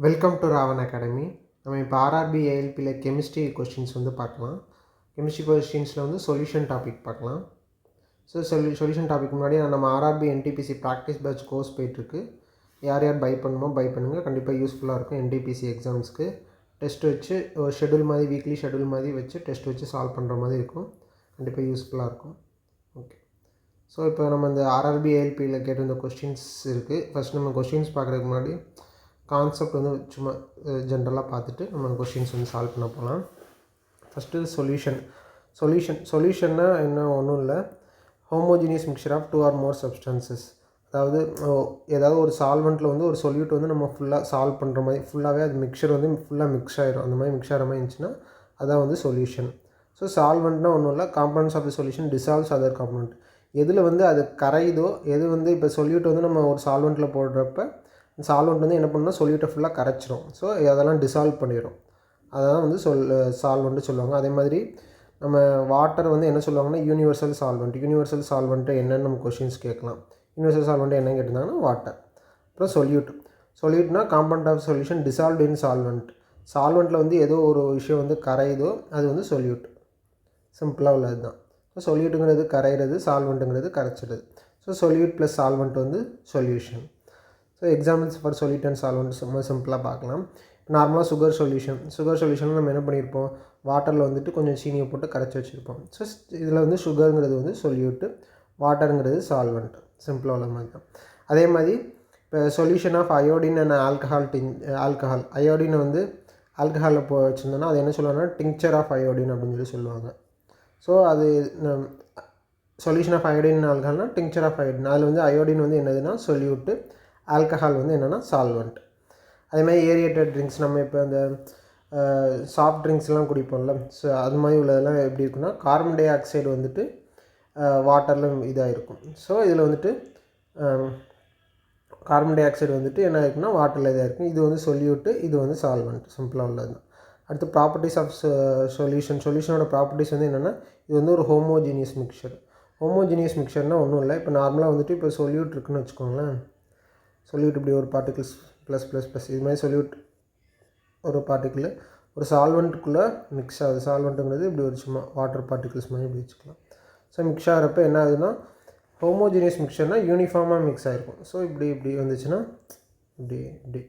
Welcome to Raavan academy. நம்ம இப்போ RRB ஏஎல்பியில் chemistry questions வந்து பார்க்கலாம். கெமிஸ்ட்ரி கொஸ்டின்ஸில் வந்து சொல்யூஷன் டாபிக் பார்க்கலாம். ஸோ சொல்யூஷன் டாபிக் முன்னாடி நம்ம RRB NTPC practice batch course போயிட்டுருக்கு. யார் யார் பை பண்ணணுமோ பை பண்ணுங்கள், கண்டிப்பாக யூஸ்ஃபுல்லாக இருக்கும். என்டிபிசி எக்ஸாம்ஸ்க்கு டெஸ்ட் வச்சு ஒரு ஷெடியூல் மாதிரி, வீக்லி ஷெடியூல் மாதிரி வச்சு டெஸ்ட் வச்சு சால்வ் பண்ணுற மாதிரி இருக்கும். கண்டிப்பாக யூஸ்ஃபுல்லாக இருக்கும். ஓகே, ஸோ இப்போ நம்ம இந்த ஆர்ஆர்பி ஏஎல்பியில் கேட்டிருந்த கொஸ்டின்ஸ் இருக்குது. ஃபஸ்ட் நம்ம கொஸ்டின்ஸ் பார்க்குறதுக்கு முன்னாடி கான்செப்ட் வந்து சும்மா ஜென்ரலாக பார்த்துட்டு நம்ம கொஸ்டின்ஸ் வந்து சால்வ் பண்ண போகலாம். ஃபஸ்ட்டு சொல்யூஷன்னா என்ன, ஒன்றும் இல்லை, homogeneous mixture of 2 or more substances. அதாவது ஏதாவது ஒரு சால்வெண்ட்டில் வந்து ஒரு சொல்யூட் வந்து நம்ம ஃபுல்லாக சால்வ் பண்ணுற மாதிரி, ஃபுல்லாகவே அது மிக்சர் வந்து ஃபுல்லாக மிக்ஸ் ஆகிடும். அந்த மாதிரி மிக்ஸ் ஆகிற மாதிரி இருந்துச்சுன்னா அதான் வந்து சொல்யூஷன். ஸோ சால்வெண்ட்னா ஒன்றும் இல்லை, components of the solution dissolves other component. எதில் வந்து அது கரையுதோ, எது வந்து இப்போ சொல்யூட் வந்து நம்ம ஒரு சால்வெண்ட்டில் போடுறப்ப சால்வெண்ட் வந்து என்ன பண்ணால் சொல்யூட்டை ஃபுல்லாக கரைச்சிரும். ஸோ அதெல்லாம் டிசால்வ் பண்ணிடும். அதான் வந்து சால்வெண்ட்டு சொல்லுவாங்க. அதே மாதிரி நம்ம வாட்டர் வந்து என்ன சொல்லுவாங்கன்னா யூனிவர்சல் சால்வெண்ட். யூனிவர்சல் சால்வெண்ட்டு என்னென்னு நம்ம கொஷின்ஸ் கேட்கலாம். யூனிவர்சல் சால்வெண்ட் என்னன்னு கேட்டிருந்தாங்கன்னா வாட்டர். அப்புறம் சொல்யூட்னா component of solution dissolved in solvent. சால்வெண்ட்டில் வந்து ஏதோ ஒரு விஷயம் வந்து கரையுதோ அது வந்து சொல்யூட். சிம்பிளாக உள்ளது தான். ஸோ சொல்யூட்டுங்கிறது கரைகிறது, சால்வெண்ட்டுங்கிறது கரைச்சிடுது. ஸோ சொல்யூட் ப்ளஸ் சால்வெண்ட் வந்து solution. So examples for solute and solvent ரொம்ப சிம்பிளாக பார்க்கலாம். நார்மலாக சுகர் சொல்யூஷனில் நம்ம என்ன பண்ணியிருப்போம், வாட்டரில் வந்துட்டு கொஞ்சம் சீனியை போட்டு கரைச்சி வச்சுருப்போம். ஸோ இதில் வந்து சுகருங்கிறது வந்து சொல்யூட்டு, வாட்டருங்கிறது சால்வெண்ட். சிம்பிளாக உள்ள மாதிரி தான். அதே மாதிரி இப்போ solution of iodine and alcohol. அயோடினை வந்து ஆல்கஹாலில் வச்சுருந்தோன்னா அது என்ன சொல்லுவாங்கன்னா டிங்க்சர் ஆஃப் அயோடின் அப்படின்னு சொல்லி சொல்லுவாங்க. ஸோ அது சொல்யூஷன் ஆஃப் அயோடின் அண்ட் ஆல்கஹால்னால் டிங்க்சர் ஆஃப் அயோடின். அதில் வந்து அயோடின் வந்து என்னதுன்னா சொல்யூட்டு, ஆல்கஹால் வந்து என்னென்னா சால்வெண்ட். அதேமாதிரி ஏரியேட்டட் ட்ரிங்க்ஸ், நம்ம இப்போ அந்த சாஃப்ட் ட்ரிங்க்ஸ்லாம் குடிப்போம்ல, ஸோ அது மாதிரி உள்ளதெல்லாம் எப்படி இருக்குன்னா கார்பன் டை ஆக்சைடு வந்துட்டு வாட்டரில் இதாக இருக்கும். ஸோ இதில் வந்துட்டு கார்பன் டை ஆக்சைடு வந்துட்டு என்ன இருக்குன்னா வாட்டரில் இதாக இருக்கும். இது வந்து சொல்யூட்டு, இது வந்து சால்வெண்ட். சிம்பிளாக உள்ளது தான். அடுத்து ப்ராப்பர்ட்டிஸ் ஆஃப் சொல்யூஷனோட ப்ராப்பர்ட்டிஸ் வந்து என்னென்னா இது வந்து ஒரு ஹோமோஜீனியஸ் மிக்சர்னால் ஒன்றும் இல்லை. இப்போ நார்மலாக வந்துட்டு இப்போ சொல்யூட் இருக்குன்னு வச்சுக்கோங்களேன். சொல்யூட் இப்படி ஒரு பார்ட்டிகிள்ஸ் ப்ளஸ் இது மாதிரி சொல்யூட் ஒரு பார்ட்டிக்கிள் ஒரு சால்வெண்ட்டுக்குள்ளே மிக்ஸ் ஆகுது. சால்வெண்ட்டுங்கிறது இப்படி ஒரு சும்மா வாட்டர் பார்ட்டிகிள்ஸ் மாதிரி இப்படி வச்சுக்கலாம். ஸோ மிக்ஸ் ஆகிறப்ப என்ன ஆகுதுன்னா ஹோமோஜீனியஸ் மிக்சர்னால் யூனிஃபார்மாக மிக்ஸ் ஆகிருக்கும். ஸோ இப்படி வந்துச்சுன்னா இப்படி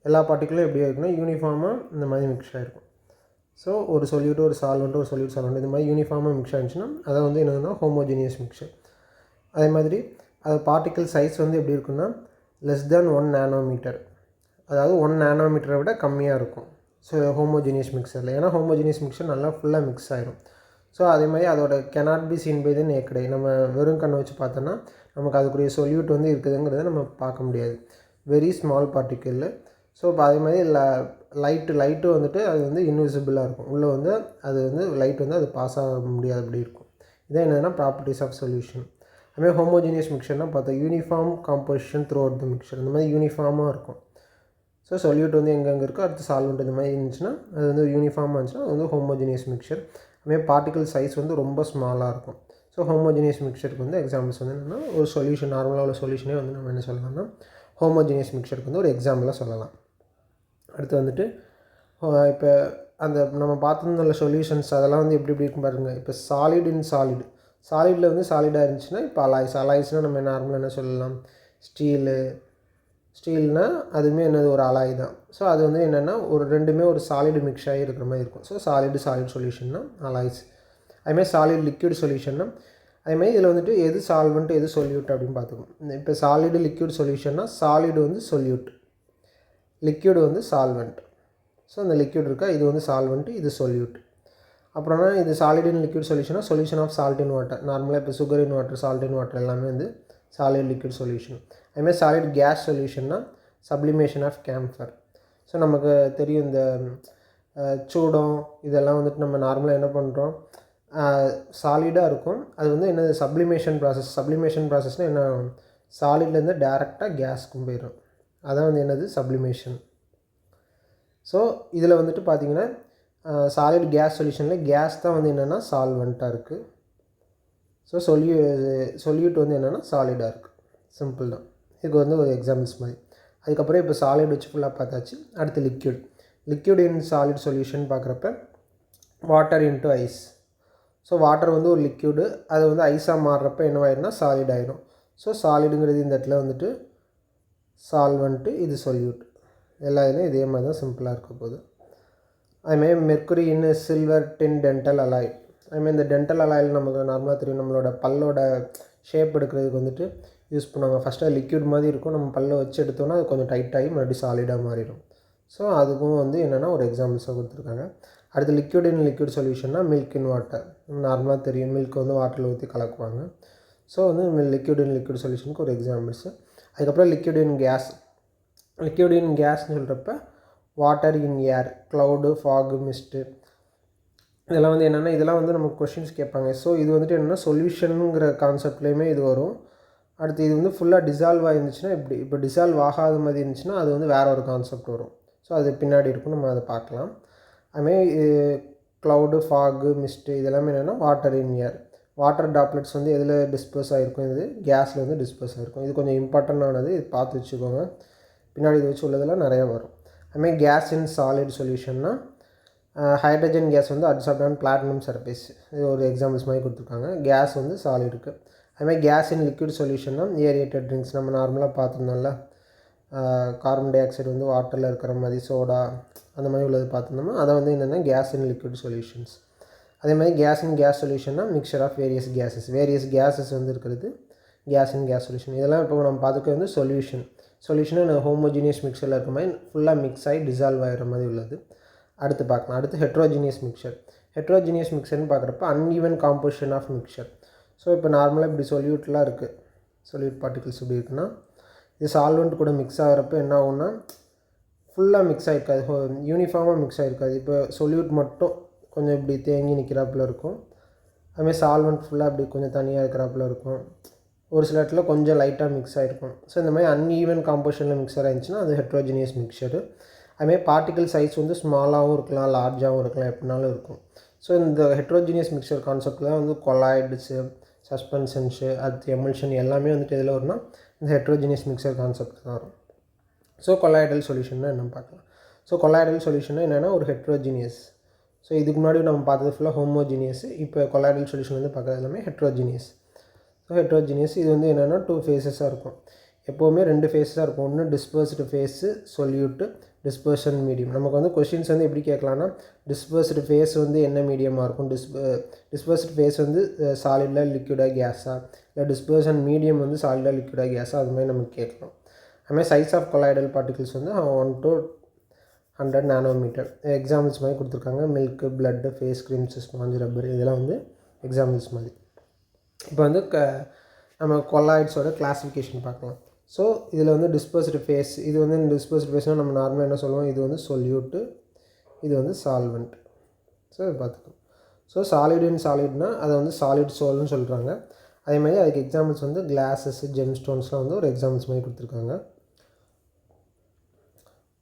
எல்லா பார்ட்டிக்கிளும் எப்படி இருக்குன்னா யூனிஃபார்மாக இந்த மாதிரி மிக்ஸ் ஆகிருக்கும். ஸோ ஒரு சொல்யூட்டு ஒரு சால்வெண்ட் இந்த மாதிரி யூனிஃபார்மாக மிக்ஸ் ஆகிடுச்சுன்னா அதை வந்து என்னதுன்னா ஹோமோஜீனியஸ் மிக்சர். அதே மாதிரி அது பார்ட்டிக்கிள் சைஸ் வந்து எப்படி இருக்குன்னா லெஸ் தேன் 1 nanometer, அதாவது 1 nanometer விட கம்மியாக இருக்கும். ஸோ ஹோமோஜீனியஸ் மிக்சரில், ஏன்னா ஹோமோஜீனியஸ் மிக்சர் நல்லா ஃபுல்லாக மிக்ஸ் ஆகிடும். ஸோ அதே மாதிரி அதோட cannot be seen by the naked eye. நம்ம வெறும் கண்ணை வச்சு பார்த்தோன்னா நமக்கு அதுக்குரிய சொல்யூட் வந்து இருக்குதுங்கிறத நம்ம பார்க்க முடியாது. Very small particle. ஸோ இப்போ அதே மாதிரி லைட்டு வந்துட்டு அது வந்து இன்விசிபிளாக இருக்கும். உள்ளே வந்து அது வந்து லைட் வந்து அது பாஸ் ஆக முடியாது, அப்படி இருக்கும். இதான் என்னதுன்னா ப்ராப்பர்ட்டிஸ் ஆஃப் சொல்யூஷன். அதுமாதிரி ஹோமோஜீனியஸ் மிக்சர்னால் பார்த்தா uniform composition through out the mixer. இந்த மாதிரி யூனிஃபார்மாக இருக்கும். ஸோ சொல்யூட் வந்து எங்கெங்கே இருக்கோ அடுத்து சால்வெண்ட் இந்த மாதிரி இருந்துச்சுன்னா அது வந்து யூனிஃபார்மாக இருந்துச்சுன்னா அது வந்து ஹோமோஜீனியஸ் மிக்சர். அதுமாதிரி பார்ட்டிகல் சைஸ் வந்து ரொம்ப ஸ்மாலாக இருக்கும். ஸோ ஹோமோஜீனியஸ் மிக்சருக்கு வந்து எக்ஸாம்பிள்ஸ் வந்து என்னென்னா ஒரு சொல்யூஷன், நார்மலாக உள்ள சொல்யூஷனே வந்து நம்ம என்ன சொல்லலாம்னா ஹோமோஜீனியஸ் மிக்சருக்கு வந்து ஒரு எக்ஸாம்பிளாக சொல்லலாம். அடுத்து வந்துட்டு இப்போ அந்த நம்ம பார்த்துருந்த சொல்யூஷன்ஸ் அதெல்லாம் வந்து எப்படி இருக்கும் பாருங்கள். இப்போ சாலிடில் வந்து சாலிடாக இருந்துச்சுன்னா இப்போ அலாய்ஸ்னால் நம்ம நார்மலாக என்ன சொல்லலாம், ஸ்டீல்னால் அதுவுமே என்னது ஒரு அலாய் தான். ஸோ அது வந்து என்னென்னா ஒரு ரெண்டுமே ஒரு சாலிடு மிக்ஸ் ஆகி இருக்கிற மாதிரி இருக்கும். ஸோ சாலிட் சொல்யூஷன்னா அலாய்ஸ். அதுமாதிரி சாலிட் லிக்விட் சொல்யூஷன்னா அதுமாதிரி இதில் வந்துட்டு எது சால்வெண்ட் எது சொல்யூட் அப்படின்னு பார்த்துக்கணும். இப்போ சாலிடு லிக்விட் சொல்யூஷன்னா சாலிடு வந்து சொல்யூட், லிக்விட் வந்து சால்வெண்ட். ஸோ அந்த லிக்விட் இருக்கா இது வந்து சால்வெண்ட், இது சொல்யூட். அப்புறம்னா இது சாலிட் இன் லிக்விட் சொல்யூஷனாக solution of salt in water. நார்மலாக இப்போ sugar in water, salt in water எல்லாமே வந்து சாலிட் லிக்விட் சொல்யூஷன். அதுமாதிரி சாலிட் கேஸ் சொல்யூஷன்னா சப்ளிமேஷன் ஆஃப் கேம்ஃபர். ஸோ நமக்கு தெரியும் இந்த சூடம் இதெல்லாம் வந்துட்டு நம்ம நார்மலாக என்ன பண்ணுறோம், சாலிடாக இருக்கும். அது வந்து என்னது சப்ளிமேஷன் ப்ராசஸ்னால் என்ன, சாலிட்லேருந்து டேரெக்டாக கேஸ்க்கும் போயிடும். அதான் வந்து என்னது சப்ளிமேஷன். ஸோ இதில் வந்துட்டு பார்த்திங்கன்னா சாலிட் கேஸ் சொல்யூஷனில் கேஸ் தான் வந்து என்னென்னா சால்வெண்ட்டாக இருக்குது. ஸோ சொல்யூட் வந்து என்னென்னா சாலிடாக இருக்குது. சிம்பிள் தான். இதுக்கு வந்து ஒரு எக்ஸாம்பிள்ஸ் மாதிரி. அதுக்கப்புறம் இப்போ சாலிட் வச்சு ஃபுல்லாக பார்த்தாச்சு. அடுத்து லிக்யூட் இன் சாலிட் சொல்யூஷன் பார்க்குறப்ப water into ice. So water வந்து ஒரு லிக்யூடு, அது வந்து ஐஸாக மாறுறப்ப என்னவாயிரும்னா சாலிட் ஆகிடும். ஸோ சாலிடுங்கிறது இந்த இடத்துல வந்துட்டு சால்வெண்ட்டு, இது சொல்யூட். எல்லா இதுலேயும் இதே மாதிரி தான் சிம்பிளாக இருக்க போகுது. அதுமாதிரி மெர்க்குரி இன் சில்வர் டின் டென்டல் அலாய். அதுமாதிரி இந்த டென்டல் அலாயில் நமக்கு நார்மலாக தெரியும், நம்மளோட பல்லோட ஷேப் எடுக்கிறதுக்கு வந்துட்டு யூஸ் பண்ணுவாங்க. ஃபஸ்ட்டு அது லிக்யூட் மாதிரி இருக்கும், நம்ம பல்லை வச்சு எடுத்தோன்னா அது கொஞ்சம் டைட்டாகி மறுபடியும் சாலிடாக மாறிடும். ஸோ அதுக்கும் வந்து என்னென்னா ஒரு எக்ஸாம்பிள்ஸாக கொடுத்துருக்காங்க. அடுத்து லிக்யூட் இன் லிக்யூட் சொல்யூஷன்னா மில்க் இன் வாட்டர். நார்மலாக தெரியும், மில்க் வந்து வாட்டரில் ஊற்றி கலக்குவாங்க. ஸோ வந்து லிக்யூட் இன் லிக்யூட் சொல்யூஷனுக்கு ஒரு எக்ஸாம்பிள்ஸு. அதுக்கப்புறம் liquid in gas. Liquid in கேஸ்ன்னு சொல்கிறப்ப water in air, cloud, fog, mist. இதெல்லாம் வந்து என்னென்னா இதெல்லாம் வந்து நமக்கு கொஷின்ஸ் கேட்பாங்க. ஸோ இது வந்துட்டு என்னென்னா சொல்யூஷனுங்கிற கான்செப்ட்லேயுமே இது வரும். அடுத்து இது வந்து ஃபுல்லாக டிசால்வ் ஆகிருந்துச்சுன்னா இப்படி, இப்போ டிசால்வ் ஆகாத மாதிரி இருந்துச்சுன்னா அது வந்து வேறு ஒரு கான்செப்ட் வரும். ஸோ அது பின்னாடி இருக்கும், நம்ம அதை பார்க்கலாம். அதுமாதிரி க்ளவுடு, ஃபாகு, மிஸ்ட்டு இதெல்லாமே என்னென்னா water in air. Water droplets வந்து எதில் டிஸ்பர்ஸ் ஆகிருக்கும், இது கேஸில் வந்து டிஸ்பர்ஸ் ஆகிருக்கும். இது கொஞ்சம் இம்பார்ட்டண்ட்டானது, இது பார்த்து வச்சுக்கோங்க. பின்னாடி இது வச்சு உள்ளதெல்லாம் நிறையா வரும். அதுமாதிரி கேஸ் இன் சாலிட் சொல்யூஷன்னா ஹைட்ரஜன் கேஸ் வந்து அட்சார்ப்ட் ஆன் பிளாட்டினம் சர்ஃபேஸ். இது ஒரு எக்ஸாம்பிள்ஸ் மாதிரி கொடுத்துருக்காங்க. கேஸ் வந்து சாலிடுக்கு. அதுமாதிரி கேஸ் இன் லிக்விட் சொல்யூஷன்னா ஏரியேட்டட் ட்ரிங்க்ஸ். நம்ம நார்மலாக பார்த்துருந்தோம்ல, கார்பன் டை ஆக்சைடு வந்து வாட்டரில் இருக்கிற மாதிரி, சோடா அந்த மாதிரி உள்ளது பார்த்துருந்தோம்னா அதை வந்து என்னென்னா கேஸ் இன் லிக்விட் சொல்யூஷன்ஸ். அதே மாதிரி கேஸ் இன் கேஸ் சொல்யூஷன்னா மிக்சர் ஆஃப் வேரியஸ் கேஸஸ் வந்து இருக்கிறது கேஸ் இன் கேஸ் சொல்யூஷன். இதெல்லாம் இப்போ நம்ம பார்த்துக்க வந்து சொல்யூஷனாக ஹோமோஜீனியஸ் மிக்சரில் இருக்கிற மாதிரி ஃபுல்லாக மிக்ஸ் ஆகி டிசால்வ் ஆகிற மாதிரி உள்ளது. அடுத்து பார்க்கலாம். அடுத்து ஹெட்ரோஜீனியஸ் மிக்சர்னு பார்க்குறப்ப uneven composition of mixture. So இப்போ நார்மலாக இப்படி சொல்யூட்லாம் இருக்குது, சொல்யூட் பார்ட்டிகல்ஸ் இப்படி இருக்குன்னா இது சால்வெண்ட் கூட மிக்ஸ் ஆகிறப்ப என்ன ஆகும்னா ஃபுல்லாக மிக்ஸ் ஆகிருக்காது, யூனிஃபார்மாக மிக்ஸ் ஆகிருக்காது. இப்போ சொல்யூட் மட்டும் கொஞ்சம் இப்படி தேங்கி நிற்கிறாப்புல இருக்கும், அதுமாதிரி சால்வெண்ட் ஃபுல்லாக இப்படி கொஞ்சம் தனியாக இருக்கிறாப்புல இருக்கும், ஒரு சில இடத்துல கொஞ்சம் லைட்டாக மிக்ஸ் ஆகிருக்கும். ஸோ இந்த மாதிரி அன்ஈவன் காம்போசிஷனில் மிக்சர் ஆகிடுச்சுன்னா அது ஹெட்ரோஜீனியஸ் மிக்சரு. அதுமாதிரி பார்ட்டிகல் சைஸ் வந்து ஸ்மாலாகவும் இருக்கலாம், லார்ஜாகவும் இருக்கலாம், எப்படினாலும் இருக்கும். ஸோ இந்த ஹெட்ரோஜீனியஸ் மிக்சர் கான்செப்ட் தான் வந்து கொலாய்ட்ஸு, சஸ்பென்ஷன்ஸு, அடுத்து எமல்ஷன் எல்லாமே வந்துட்டு எதில் வரும்னா இந்த ஹெட்ரோஜீனியஸ் மிக்சர் கான்செப்ட் தான் வரும். ஸோ கொலாய்டல் சொல்யூஷன்னா என்னென்னு பார்க்கலாம். ஸோ கொலாய்டல் சொல்யூஷன்னா என்னென்னா ஒரு ஹெட்ரோஜீனியஸ். ஸோ இதுக்கு முன்னாடி நம்ம பார்த்தது ஃபுல்லாக ஹோமோஜீனியஸ், இப்போ கொலாய்டல் சொல்யூஷன் வந்து பார்க்குறது எல்லாமே ஹெட்ரோஜீனியஸ். ஸோ ஹெட்ரோஜீனியஸ் இது வந்து என்னென்னா 2 ஃபேஸஸாக இருக்கும், எப்போவுமே 2 ஃபேஸாக இருக்கும். ஒன்று dispersed phase solute, dispersion medium. நமக்கு வந்து கொஷின்ஸ் வந்து எப்படி கேட்கலான்னா டிஸ்பர்ஸ்டு ஃபேஸ் வந்து என்ன மீடியமாக இருக்கும், டிஸ்பர்ஸ்டு ஃபேஸ் வந்து சாலிடாக லிக்விடாக கேஸாக, இல்லை டிஸ்பர்ஷன் மீடியம் வந்து சாலிடாக லிக்விடாக கேஸாக, அது மாதிரி நமக்கு கேட்கலாம். அதுமாதிரி சைஸ் ஆஃப் கொலாய்டல் பார்ட்டிகல்ஸ் வந்து 1 to 100 நானோமீட்டர். எக்ஸாம்பிள்ஸ் மாதிரி கொடுத்துருக்காங்க. Milk, blood, face creams, sponge, rubber, இதெல்லாம் வந்து எக்ஸாம்பிள்ஸ் மாதிரி. இப்போ வந்து நம்ம கொலாய்ட்ஸோட கிளாஸிஃபிகேஷன் பார்க்கலாம். ஸோ இதில் வந்து டிஸ்பர்ஸ்டு ஃபேஸ், இது வந்து டிஸ்பர்ஸ்டு ஃபேஸ்னால் நம்ம நார்மலாக என்ன சொல்லுவோம், இது வந்து சொல்யூட்டு, இது வந்து சால்வெண்ட். ஸோ இது பார்த்துக்கணும். ஸோ சாலிட்னா அதை வந்து சாலிட் சோல்னு சொல்கிறாங்க. அதேமாதிரி அதுக்கு எக்ஸாம்பிள்ஸ் வந்து கிளாஸஸ், ஜெம் ஸ்டோன்ஸ்லாம் வந்து ஒரு எக்ஸாம்பிள்ஸ் மாதிரி கொடுத்துருக்காங்க.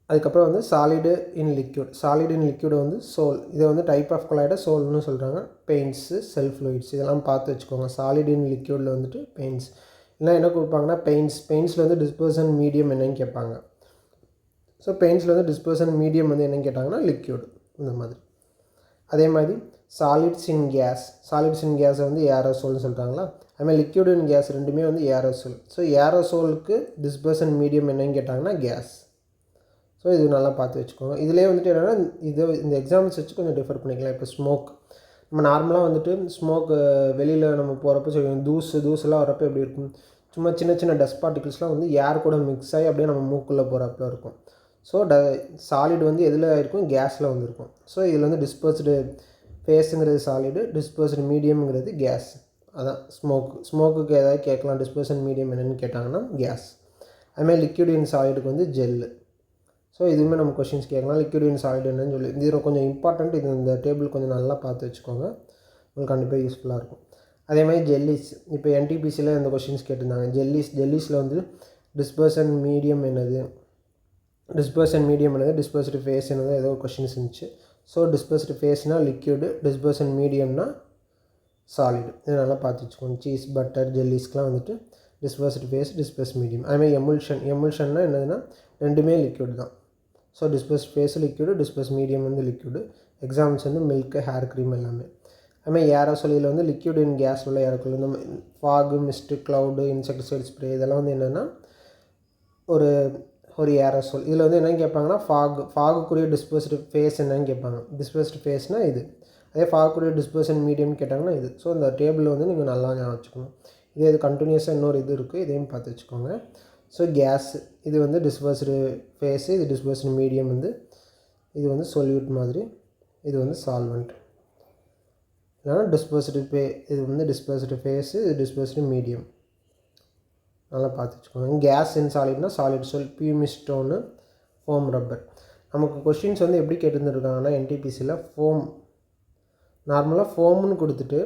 அதுக்கப்புறம் வந்து சாலிடு இன் லிக்யூடு வந்து சோல். இதை வந்து டைப் ஆஃப் கொலாய்டை சோல்னு சொல்கிறாங்க. பெயிண்ட்ஸு, செல்ஃப் ஃப்ளூயிட்ஸ் இதெல்லாம் பார்த்து வச்சுக்கோங்க. சாலிட் இன் லிக்யூடில் வந்துட்டு பெயிண்ட்ஸ், இல்லை என்ன கொடுப்பாங்கன்னா பெயிண்ட்ஸில் வந்து டிஸ்பர்ஷன் மீடியம் என்னன்னு கேட்பாங்க. ஸோ பெயிண்ட்ஸில் வந்து டிஸ்பர்ஷன் மீடியம் வந்து என்னன்னு கேட்டாங்கன்னா லிக்யூடு இந்த மாதிரி. அதே மாதிரி சாலிட்ஸ் இன் கேஸை வந்து ஏரோசோல்னு சொல்கிறாங்களா, அதுமாதிரி லிக்யூட் இன் கேஸ் ரெண்டுமே வந்து ஏரோசோல். ஸோ ஏரோசோலுக்கு டிஸ்பர்ஷன் மீடியம் என்னன்னு கேட்டாங்கன்னா கேஸ். ஸோ இது நல்லா பார்த்து வச்சுக்கோங்க. இதிலே வந்துட்டு என்னென்னா இந்த எக்ஸாம்பிள்ஸ் வச்சு கொஞ்சம் டிஃபர் பண்ணிக்கலாம். இப்போ ஸ்மோக், நம்ம நார்மலாக வந்துட்டு ஸ்மோக்கு வெளியில் நம்ம போகிறப்ப சொல்லுவோம், தூசுலாம் வரப்போ எப்படி இருக்கும், சும்மா சின்ன டஸ்ட் பார்ட்டிகல்ஸ்லாம் வந்து ஏர் கூட மிக்ஸ் ஆகி அப்படியே நம்ம மூக்குள்ளே போகிறப்ப இருக்கும். ஸோ சாலிட் வந்து எதில் இருக்கும், கேஸில் வந்து இருக்கும். ஸோ இதில் வந்து டிஸ்பர்ஸ்டு ஃபேஸுங்கிறது சாலிடு, டிஸ்பர்ஸ்டு மீடியம்ங்கிறது கேஸ். அதான் ஸ்மோக்குக்கு ஏதாவது கேட்கலாம், டிஸ்பர்ஷன் மீடியம் என்னென்னு கேட்டாங்கன்னா கேஸ். அதுமாதிரி லிக்யூட் இன் சாலிடுக்கு வந்து ஜெல்லு. ஸோ இதுவுமே நம்ம கொஷின்ஸ் கேட்கலாம், லிக்விட் இன் சாலிட் என்னன்னு சொல்லி. இது கொஞ்சம் இம்பார்ட்டண்ட், இது இந்த டேபிள் கொஞ்சம் நல்லா பார்த்து வச்சுக்கோங்க, உங்களுக்கு கண்டிப்பாக யூஸ்ஃபுல்லாக இருக்கும். அதே மாதிரி ஜெல்லிஸ், இப்போ NTPCயில் இந்த கொஷின்ஸ் கேட்டிருந்தாங்க. ஜெல்லிஸில் வந்து டிஸ்பர்ஷன் மீடியம் என்னது, டிஸ்பர்ஸ்டு ஃபேஸ் என்னது, ஏதோ ஒரு கொஷின்ஸ் இருந்துச்சு. ஸோ டிஸ்பர்ஸ்டு ஃபேஸ்னால் லிக்யூடு, டிஸ்பர்ஷன் மீடியம்னா சாலிடு. இது நல்லா பார்த்து வச்சுக்கோங்க. சீஸ், பட்டர், ஜெல்லிஸ்க்கெலாம் வந்துட்டு டிஸ்பர்ஸ்டு ஃபேஸ், டிஸ்பர்ஸ்டு மீடியம். அதுமாதிரி எமுல்ஷன்னா என்னதுன்னா ரெண்டுமே லிக்விட் தான். So dispersed phase liquid, dispersed medium வந்து லிக்விடு. எக்ஸாம்பிள்ஸ் வந்து மில்க்கு, ஹேர் க்ரீம் எல்லாமே. அதுமாதிரி ஏரோசோல் இதில் வந்து லிக்விட் இன் கேஸ் உள்ள ஏரோசோல், இந்த fog, mist, cloud, insecticide spray இதெல்லாம் வந்து என்னென்னா ஒரு ஏரோசோல். இதில் வந்து என்னென்னு கேட்பாங்கன்னா ஃபாகுக்குரிய டிஸ்பர்ஸ்டு ஃபேஸ் என்னன்னு கேட்பாங்க. டிஸ்பர்ஸ்டு ஃபேஸ்னால் இது. அதே ஃபாகுக்குரிய டிஸ்பர்ஷன் மீடியம்னு கேட்டாங்கன்னா இது. ஸோ இந்த டேபிள் வந்து நீங்கள் நல்லா ஞாபகம் வச்சுக்கணும். இது கண்டினியூஸாக இன்னொரு இது இருக்குது, இதையும் பார்த்து வச்சுக்கோங்க. ஸோ கேஸ் இது வந்து டிஸ்பர்ஸ்டு ஃபேஸு, இது டிஸ்பர்ஸ்டு மீடியம் வந்து இது வந்து சொல்யூட் மாதிரி, இது வந்து சால்வெண்ட். இல்லைனா டிஸ்பர்ஸ்டு இது வந்து டிஸ்பர்ஸ்டு ஃபேஸு, இது டிஸ்பர்ஸ்டு மீடியம். நல்லா பார்த்து வச்சுக்கோங்க. கேஸ் இன் சாலிட்னா சாலிட் சொல், பியூமிக் ஸ்டோனு, ஃபோம் ரப்பர். நமக்கு கொஷின்ஸ் வந்து எப்படி கேட்டுருந்துருக்காங்கன்னா என்டிபிசியில் நார்மலாக ஃபோம்னு கொடுத்துட்டு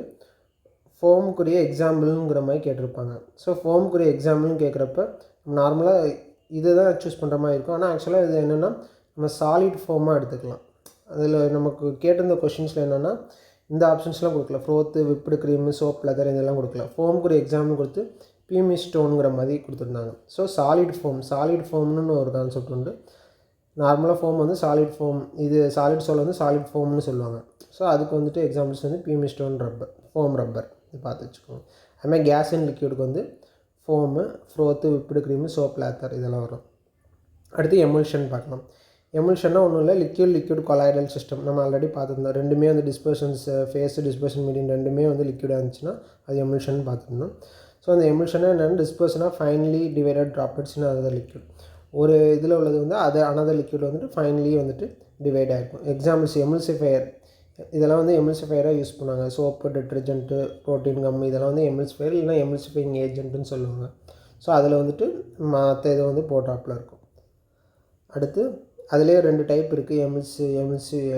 ஃபோமுக்குரிய எக்ஸாம்பிளுங்கிற மாதிரி கேட்டிருப்பாங்க. ஸோ ஃபோமுக்குரிய எக்ஸாம்பிள்னு கேட்குறப்ப நார்மலாக இதை தான் சூஸ் பண்ணுற மாதிரி இருக்கும். ஆனால் ஆக்சுவலாக இது என்னென்னா நம்ம சாலிட் ஃபோமாக எடுத்துக்கலாம். அதில் நமக்கு கேட்டிருந்த கொஷின்ஸில் என்னென்னா இந்த ஆப்ஷன்ஸ்லாம் கொடுக்கல. ஃப்ரோத்து, விப்டு க்ரீமு, சோப், லெதர் இதெல்லாம் கொடுக்கல. ஃபோமுக்குரிய எக்ஸாம்பிள் கொடுத்து பியூமிக் ஸ்டோனுங்கிற மாதிரி கொடுத்துருந்தாங்க. ஸோ சாலிட் ஃபோம்னு ஒரு கான்செப்ட் உண்டு. நார்மலாக ஃபோம் வந்து சாலிட் ஃபோம், இது சாலிட் சோல் வந்து சாலிட் ஃபோம்னு சொல்லுவாங்க. ஸோ அதுக்கு வந்துட்டு எக்ஸாம்பிள்ஸ் வந்து pumice stone, rubber, foam rubber இது பார்த்து வச்சுக்கோங்க. அதுமாதிரி கேஸ் அண்ட் லிக்விடுக்கு வந்து foam, froth, whipped cream, soap, lather இதெல்லாம் வரும். அடுத்து எமுல்ஷன் பார்க்கலாம். எமுல்ஷன்னா ஒன்றும் இல்லை, லிக்விட் கொலாய்டல் சிஸ்டம். நம்ம ஆல்ரெடி பார்த்துருந்தோம். ரெண்டுமே வந்து டிஸ்பர்ஷன்ஸ் ஃபேஸு, டிஸ்பர்ஷன் மீடியம் ரெண்டுமே வந்து லிக்விடாக இருந்துச்சுன்னா அது எமுல்ஷன் பார்த்துருந்தோம். ஸோ அந்த எமுல்ஷனாக என்னென்னா டிஸ்பர்ஷனாக ஃபைனலி டிவைடட் ட்ராப்லெட்ஸ்னு அதர் லிக்விட். ஒரு இதில் உள்ளது வந்து அனதர் லிக்விட் வந்துட்டு ஃபைனலி வந்துட்டு டிவைட் ஆகிருக்கும். எக்ஸாம்பிள்ஸ் எமுல்சிஃபையர், இதெல்லாம் வந்து எமுல்சிஃபையராக யூஸ் பண்ணுவாங்க. சோப்பு, டிட்டர்ஜென்ட்டு, ப்ரோட்டீன் கம் இதெல்லாம் வந்து எமுல்சிஃபையர் இல்லைனா எமுல்சிஃபையிங் ஏஜென்ட்டுன்னு சொல்லுவாங்க. ஸோ அதில் வந்துட்டு மற்ற இதை வந்து போட்டாப்பில் இருக்கும். அடுத்து அதுலேயே 2 டைப் இருக்குது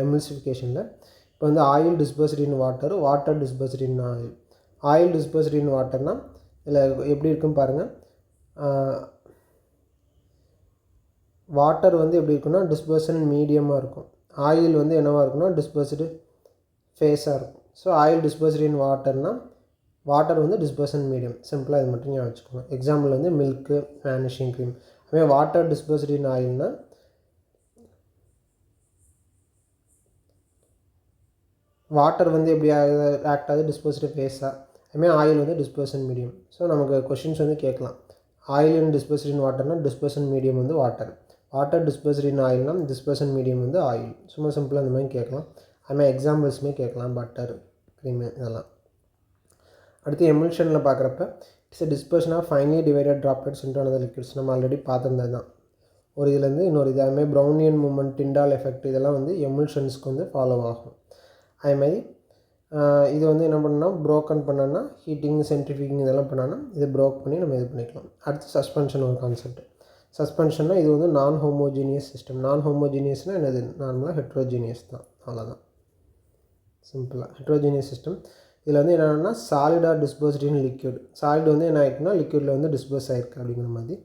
எமுல்சிஃபிகேஷனில். இப்போ வந்து oil dispersed in water dispersed in oil. Oil dispersed in வாட்டர்னால் இதில் எப்படி இருக்குன்னு பாருங்கள். வாட்டர் வந்து எப்படி இருக்குன்னா டிஸ்பர்ஷன் மீடியமாக இருக்கும். ஆயில் வந்து என்னவாக இருக்குன்னா டிஸ்பர்ஸ்டு ஃபேஸாக இருக்கும். ஸோ ஆயில் டிஸ்பர்ஸ்டு இன் வாட்டர்னால் வாட்டர் வந்து டிஸ்பர்ஷன் மீடியம். சிம்பிளாக இது மட்டும் ஞாபகம் வச்சுக்கோங்க. எக்ஸாம்பிள் வந்து மில்க்கு, வேனிஷிங் க்ரீம். அதுவே வாட்டர் டிஸ்பர்ஸ்டு இன் ஆயில்னால் வாட்டர் வந்து எப்படி ஆக்ட் ஆகுது டிஸ்பர்ஸ்டு ஃபேஸாக. அதுமாதிரி ஆயில் வந்து டிஸ்பர்ஷன் மீடியம். ஸோ நமக்கு கொஷின்ஸ் வந்து கேட்கலாம். ஆயில் அண்ட் டிஸ்பர்ஸ்டு இன் வாட்டர்னால் டிஸ்பர்ஷன் மீடியம் வந்து வாட்டர் டிஸ்பர்ஸ்டு இன் ஆயில்னால் டிஸ்பர்ஷன் மீடியம் வந்து ஆயில். சும்மா சிம்பிளாக இந்த மாதிரி கேட்கலாம். அதுமாதிரி எக்ஸாம்பிள்ஸுமே கேட்கலாம், பட்டர், க்ரீமு இதெல்லாம். அடுத்து எமுல்ஷனில் பார்க்குறப்ப it's dispersion of finely divided droplets into another liquids. நம்ம ஆல்ரெடி பார்த்துருந்தது தான். ஒரு இதுலேருந்து இன்னொரு இது. அதுமாதிரி ப்ரௌனியன் மூமெண்ட், டிண்டால் எஃபெக்ட் இதெல்லாம் வந்து எமுல்ஷன்ஸ்க்கு வந்து ஃபாலோ ஆகும். அதுமாதிரி இது வந்து என்ன பண்ணால் ப்ரோக்கன் பண்ணோன்னா ஹீட்டிங், சென்ட்ரிஃபியூகிங் இதெல்லாம் பண்ணோன்னா இதை ப்ரோக் பண்ணி நம்ம இது பண்ணிக்கலாம். அடுத்து சஸ்பென்ஷன் ஒரு கான்செப்ட். சஸ்பென்ஷன்னா இது வந்து நான் ஹோமோஜீனியஸ் சிஸ்டம். நான் ஹோமோஜீனியஸ்னால் என்னது, நார்மலாக ஹெட்ரோஜீனியஸ் தான், அவ்வளோதான், சிம்பிளாக ஹெட்ரோஜீனியஸ் சிஸ்டம். இதில் வந்து என்னென்னா சாலிடாக டிஸ்பர்ஸ்டு இன் லிக்விட். சாலிட் வந்து என்ன ஆகிருக்குன்னா லிக்விடில் வந்து டிஸ்பர்ஸ் ஆகிருக்கு அப்படிங்கிற மாதிரி.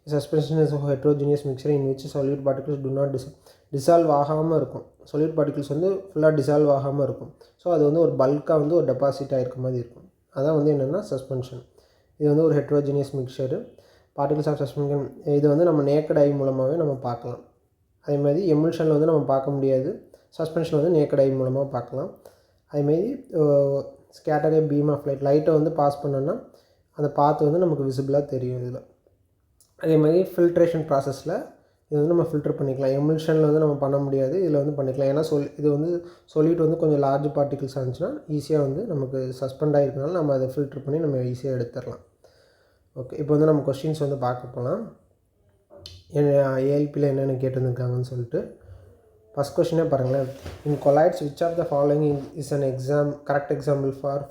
Suspension is heterogeneous mixture in which solid particles do not dissolve ஆகாமல் இருக்கும். சாலிட் பார்ட்டிகல்ஸ் வந்து ஃபுல்லாக டிசால்வ் ஆகாமல் இருக்கும். ஸோ அது வந்து ஒரு பல்காக வந்து ஒரு டெபாசிட் ஆகிருக்க மாதிரி இருக்கும். அதான் வந்து என்னென்னா சஸ்பென்ஷன். இது வந்து ஒரு heterogeneous mixture. Particles of suspension இது வந்து நம்ம நேக்கட் ஐ மூலமாகவே நம்ம பார்க்கலாம். அதேமாதிரி எமுல்ஷனில் வந்து நம்ம பார்க்க முடியாது. சஸ்பென்ஷன் வந்து நேக்கட் ஐ மூலமாக பார்க்கலாம். அதுமாரி ஸ்கேட்டரே பீம் ஆஃப் லைட்டை வந்து பாஸ் பண்ணோன்னா அந்த பாத்து வந்து நமக்கு விசிபிளாக தெரியும் இதில். அதேமாதிரி ஃபில்ட்ரேஷன் ப்ராசஸில் இது வந்து நம்ம ஃபில்டர் பண்ணிக்கலாம். எமுல்ஷனில் வந்து நம்ம பண்ண முடியாது, இதில் வந்து பண்ணிக்கலாம். ஏன்னா இது வந்து சொல்லிட்டு வந்து கொஞ்சம் லார்ஜ் பார்ட்டிகல்ஸாக இருந்துச்சுன்னா ஈஸியாக வந்து நமக்கு சஸ்பெண்ட் ஆகிருக்கனால நம்ம அதை ஃபில்டர் பண்ணி நம்ம ஈஸியாக எடுத்துடலாம். ஓகே, இப்போ வந்து நம்ம கொஸ்டின்ஸ் வந்து பார்க்க போகலாம். ஏஎல்பியில் என்னென்ன கேட்டுருந்துருக்காங்கன்னு சொல்லிட்டு. ஃபஸ்ட் கொஸ்டினே பாருங்களேன். In colloids which of the following is an correct example for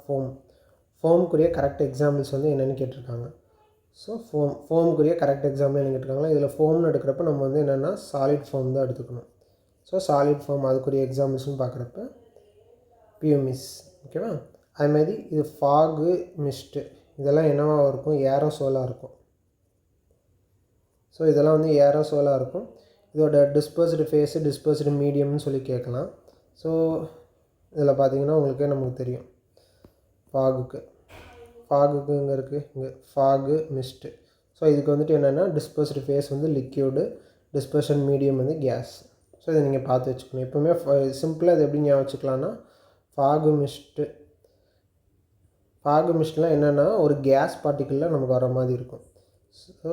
ஃபோமுக்குரிய கரெக்ட் எக்ஸாம்பிள்ஸ் வந்து என்னென்னு கேட்டிருக்காங்க. ஸோ ஃபோமுக்குரிய கரெக்ட் எக்ஸாம்பிள் என்ன கேட்டிருக்காங்களா. இதில் ஃபோம்னு எடுக்கிறப்ப நம்ம வந்து என்னென்னா சாலிட் ஃபோம் தான் எடுத்துக்கணும். ஸோ சாலிட் ஃபோம் அதுக்குரிய எக்ஸாம்பிள்ஸ்னு பார்க்குறப்ப பியூமிஸ், ஓகேவா. அதுமாதிரி இது ஃபாகு, மிஸ்ட்டு இதெல்லாம் என்னவாக இருக்கும், ஏரோசோலாக இருக்கும். ஸோ இதெல்லாம் வந்து ஏரோசோலாக இருக்கும். இதோட டிஸ்பர்ஸ்டு ஃபேஸு, டிஸ்பர்ஸ்டு மீடியம்னு சொல்லி கேட்கலாம். ஸோ இதில் பார்த்தீங்கன்னா உங்களுக்கே நமக்கு தெரியும் ஃபாகுக்கு இங்கே இருக்குது, இங்கே ஃபாகு மிஸ்ட்டு. ஸோ இதுக்கு வந்துட்டு என்னென்னா டிஸ்பர்ஸ்டு ஃபேஸ் வந்து லிக்யூடு, டிஸ்பர்ஷன் மீடியம் வந்து கேஸ். ஸோ இதை நீங்கள் பார்த்து வச்சுக்கணும். எப்போவுமே சிம்பிளாக இது எப்படி ஞாபகம் வச்சுக்கலான்னா ஃபாகு மிஸ்ட்லாம் என்னென்னா ஒரு கேஸ் பார்ட்டிக்கிளில் நமக்கு வர மாதிரி இருக்கும். ஸோ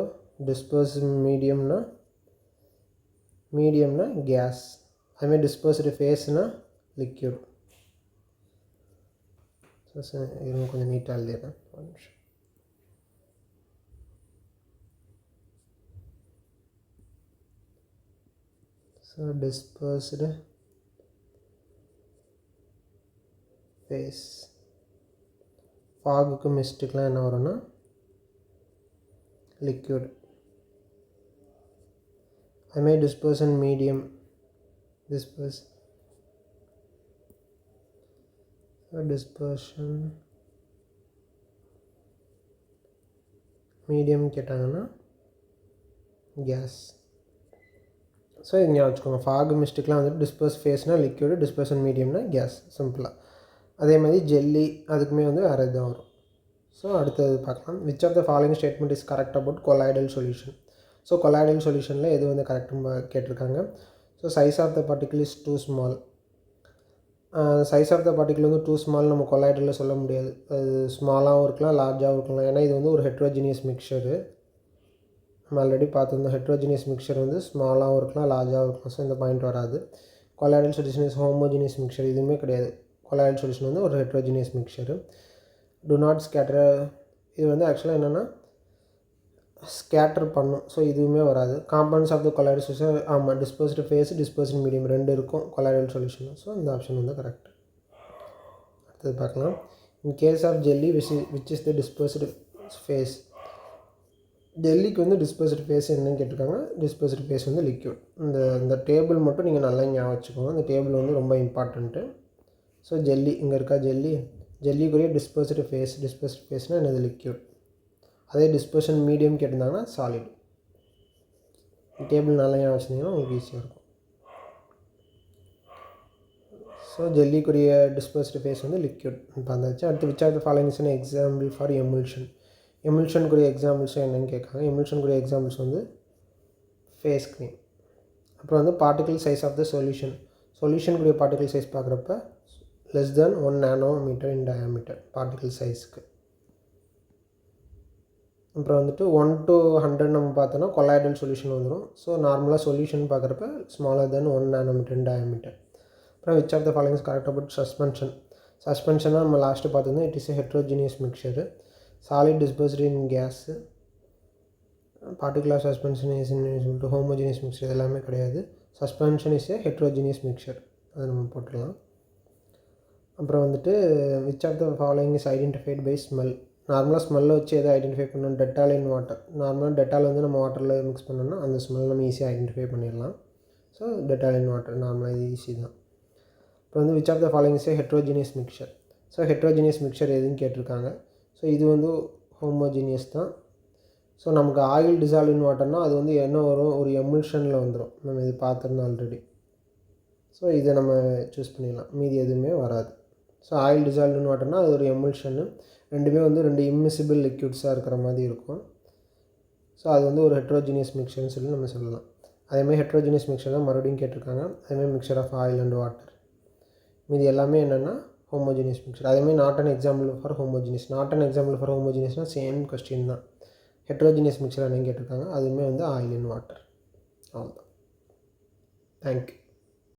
டிஸ்பர்ஸ் மீடியம்னா கேஸ், அதுமாதிரி டிஸ்பர்ஸ்டு ஃபேஸ்னால் லிக்யூட். ஸோ இது கொஞ்சம் நீட்டாக எழுதிடுறேன். ஒரு நிமிஷம். ஸோ டிஸ்பர்ஸ்டு ஃபேஸ், ஃபாகுக்கு மிஸ்ட்டுக்கெலாம் என்ன வரும்னா லிக்யூட். அதுமாதிரி டிஸ்பர்ஷன் மீடியம், டிஸ்பர்ஷன் மீடியம் கேட்டாங்கன்னா கேஸ். ஸோ இது ஞாபகம் வச்சுக்கோங்க. ஃபாகு மிஸ்ட்டுக்கெலாம் வந்துட்டு டிஸ்பர்ஸ் ஃபேஸ்னால் லிக்யூடு, டிஸ்பர்ஷன் மீடியம்னா கேஸ், சிம்பிளாக. அதே மாதிரி ஜெல்லி அதுக்குமே வந்து வேறு இதுதான் வரும். ஸோ அடுத்தது பார்க்கலாம். Which of the following statement is correct about colloidal solution. So colloidal சொல்யூஷனில் எது வந்து கரெக்டுன்னு கேட்டிருக்காங்க. So size of the particle is too small. Size of the particle வந்து டூ ஸ்மால் நம்ம கொலாய்டலில் சொல்ல முடியாது. அது ஸ்மாலாகவும் இருக்கலாம், லார்ஜாகவும் இருக்கலாம். ஏன்னா இது வந்து ஒரு ஹெட்ரோஜினியஸ் மிக்சரு. நம்ம ஆல்ரெடி பார்த்துருந்தோம். ஹெட்ரோஜினியஸ் மிக்சர் வந்து ஸ்மாலாகவும் இருக்கலாம், லார்ஜாகவும் இருக்கலாம். ஸோ இந்த பாயிண்ட் வராது. Colloidal solution is homogeneous mixture, இதுவுமே கிடையாது. கொலாய்டல் சொல்யூஷன் வந்து ஒரு heterogeneous mixture. Do not scatter, இது வந்து ஆக்சுவலாக என்னென்னா ஸ்கேட்டர் பண்ணும். ஸோ இதுவுமே வராது. Compounds of the colloidal solution, ஆமாம், டிஸ்பர்ஸ்டு ஃபேஸ், டிஸ்பர்ஸ்டு மீடியம் ரெண்டு இருக்கும் கொலாய்டல் சொல்யூஷன். ஸோ இந்த ஆப்ஷன் வந்து கரெக்ட். அடுத்தது பார்க்கலாம். In case of jelly which is the dispersed phase. ஜெல்லிக்கு வந்து டிஸ்பர்ஸ்டு ஃபேஸ் என்னன்னு கேட்டிருக்காங்க. டிஸ்பர்ஸ்டு ஃபேஸ் வந்து லிக்யூட். இந்த டேபிள் மட்டும் நீங்கள் நல்லா ஞாபகம் வச்சுக்கோங்க. இந்த டேபிள் வந்து ரொம்ப இம்பார்ட்டண்ட்டு. ஸோ ஜெல்லி இங்கே இருக்கா, ஜெல்லிக்குரிய டிஸ்பர்ஸ்டு ஃபேஸ்னால் என்னது, லிக்யூட். அதே டிஸ்பர்ஷன் மீடியம் கேட்டிருந்தாங்கன்னா சாலிட். டேபிள் நல்லா ஞாபகம் வச்சுருந்தீங்கன்னா உங்களுக்கு ஈஸியாக இருக்கும். ஸோ ஜெல்லிக்குரிய டிஸ்பர்ஸ்டு ஃபேஸ் வந்து லிக்யூட் பார்த்தாச்சு. அடுத்து which are the following is an example for emulsion. எமுல்ஷனுக்குரிய எக்ஸாம்பிள்ஸும் என்னென்னு கேட்காங்க. எமுல்ஷனுக்குரிய எக்ஸாம்பிள்ஸ் வந்து ஃபேஸ் க்ரீம். அப்புறம் வந்து பார்ட்டிகிள் சைஸ் ஆஃப் த சொல்யூஷனுக்குரிய பார்ட்டிகிள் சைஸ் பார்க்குறப்ப less than 1 nanometer in diameter particle சைஸ்க்கு. அப்புறம் வந்துட்டு 1 to 100 நம்ம பார்த்தோன்னா கொலாய்டல் சொல்யூஷன் வந்துடும். ஸோ நார்மலாக சொல்யூஷன் பார்க்குறப்ப smaller than 1 nanometer in diameter. அப்புறம் which of the following is correct about சஸ்பென்ஷனாக நம்ம லாஸ்ட்டு பார்த்துருந்தோம். It is a heterogeneous mixture. Solid dispersed in gas. Particular suspension is in to homogeneous mixture, எல்லாமே கிடையாது. Suspension is a heterogeneous mixture, அதை நம்ம போட்டுடலாம். அப்புறம் வந்துட்டு which of the following is identified by smell. நார்மலாக ஸ்மெல்லை வச்சு எதை ஐடென்டிஃபை பண்ணணும், டெட்டால் இன் வாட்டர். நார்மலாக டெட்டால் வந்து நம்ம வாட்டரில் மிக்ஸ் பண்ணோம்னா அந்த ஸ்மெல் நம்ம ஈஸியாக ஐடென்டிஃபை பண்ணிடலாம். ஸோ டெட்டால் இன் வாட்டர் நார்மலாக இது ஈஸி தான். இப்போ வந்து which of the following is heterogeneous mixture. So heterogeneous mixture எதுன்னு கேட்டிருக்காங்க. ஸோ இது வந்து ஹோமோஜினியஸ் தான். ஸோ நமக்கு ஆயில் டிசால்வ் இன் வாட்டர்னால் அது வந்து என்ன வரும், ஒரு எமுல்ஷனில் வந்துடும். நம்ம இது பார்த்துருந்தோம் ஆல்ரெடி. ஸோ இதை நம்ம சூஸ் பண்ணிடலாம், மீதி எதுவுமே வராது. ஸோ ஆயில் டிசால்வ் இன் வாட்டர்னால் அது ஒரு எமுல்ஷனு. ரெண்டுமே வந்து ரெண்டு இம்மிசிபிள் லிக்யூட்ஸாக இருக்கிற மாதிரி இருக்கும். ஸோ அது வந்து ஒரு ஹெட்ரோஜினியஸ் மிக்சர்னு சொல்லி நம்ம சொல்லலாம். அதேமாதிரி ஹெட்ரோஜினியஸ் மிக்சர் தான் மறுபடியும் கேட்டிருக்காங்க. அதேமாதிரி mixture of oil and water. மீதி எல்லாமே என்னென்னா ஹோமோஜினியஸ் மிக்சர். அதேமாதிரி நாட் அன் எக்ஸாம்பிள் ஃபார் ஹோமோஜினியஸ்னால் சேம் கொஸ்டின் தான். ஹெட்ரோஜினியஸ் மிக்சர் என்னன்னு கேட்டிருக்காங்க. அதுவுமே வந்து ஆயில் அண்ட் வாட்டர். அவ்வளோதான். தேங்க்யூ.